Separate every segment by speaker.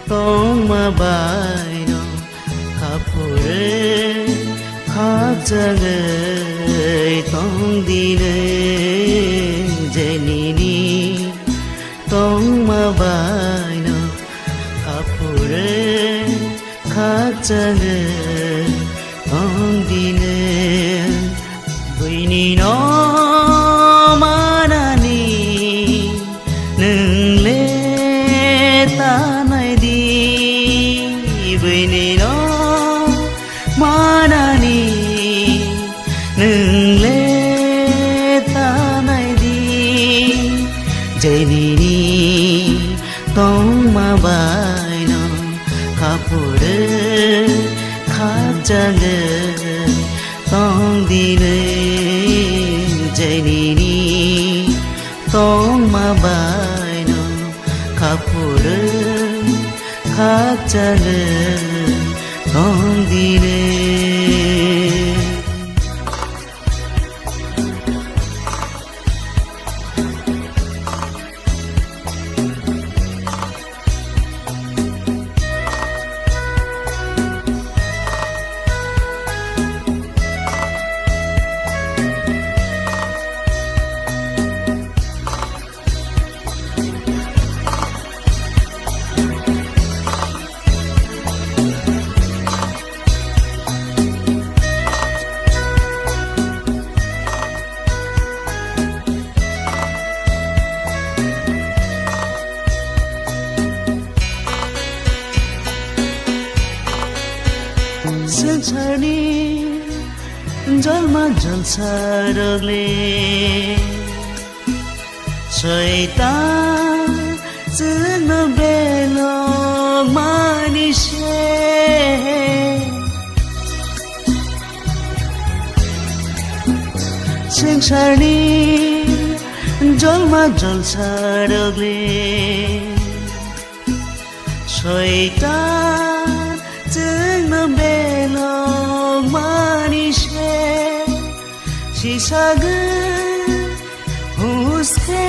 Speaker 1: tông mà bài nó khắp phore khắp chân người tông đi nơi dễ ni tông mà bài nó khắp phore khắp chân người tông đi nơi vì ni nó tông mà bài nó khắp phore khắp chân người tông đi nơi dễ ni tông mà bài nó khắp phore khắp chân người tông đi nơi संसारनी जलमा जल्छ रोगले शैतान जुन बेलो मानिसे संसारनी जलमा जल्छ रोगले शैतान जुन बेलो मानिसे सिसागन उसके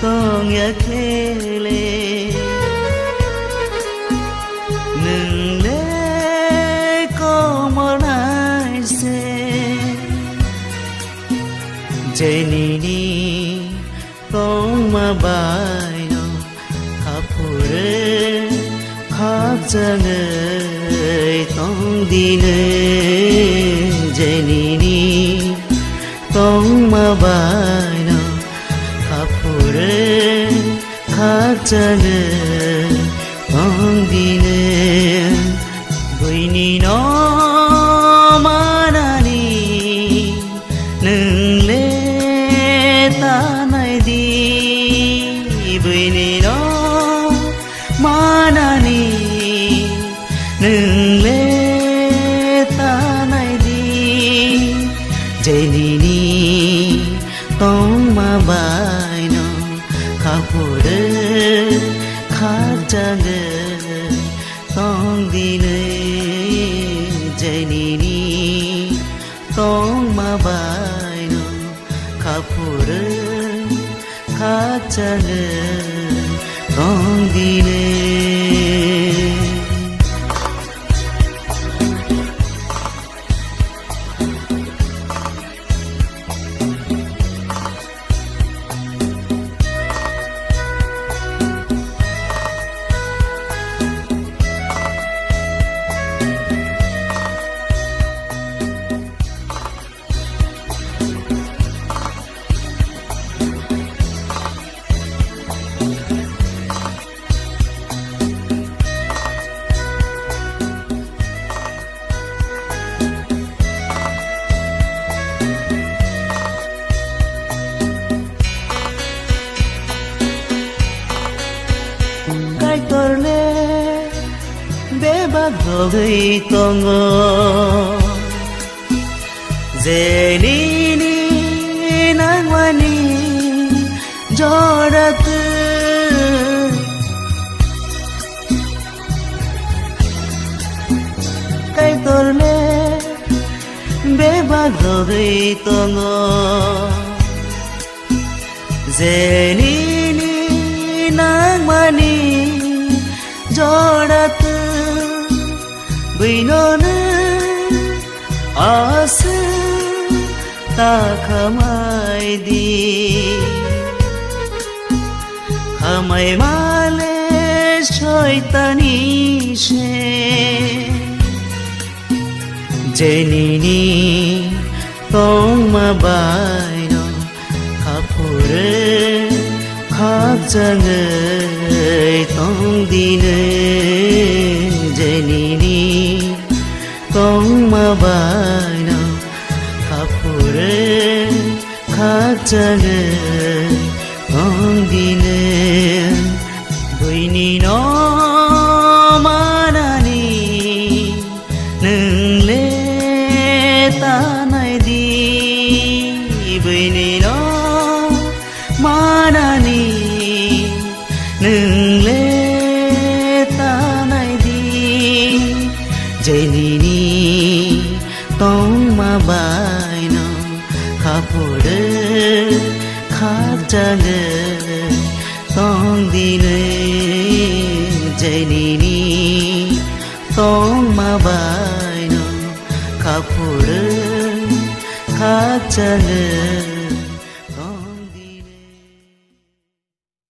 Speaker 1: तोंग खेले नंगले कोमनाइसे जेनिनी तोंग माबायो खापुरे khắp chân người tông đi nơi dễ ni tông mà bài nó khắp phore khắp chân người tông đi nơi vì ni nó mà na ni nâng lê ta này đi vì ni nó mà na ni nâng lê ta này đi dễ ni tông mà bài nó khắp phore khắp chân người tông đi nơi dễ ni tông mà bài nó khắp phore khắp chân người tông đi nơi cái torne beba goi tongo zenini nangwani jorat cái torne beba goi tongo zenini nangwani 부인어는 아스 তাকামাইদি আমায় মালে শয়তানি সে জেনিনি তোমা বাইন কাপুরে খাকজাঙै তংদিনে জেনিনি তোমা বাইন কাপুরে খাকজাঙै তংদিনে বইনি ন মানাनि नोंले तानायदि बइनि न मानानि नोंले तानायदि जेनिनि तंमा बायन खापुरे खाकजाङै तंदिनै जेनिनि तंमा बायन खापुरे खाकजाङै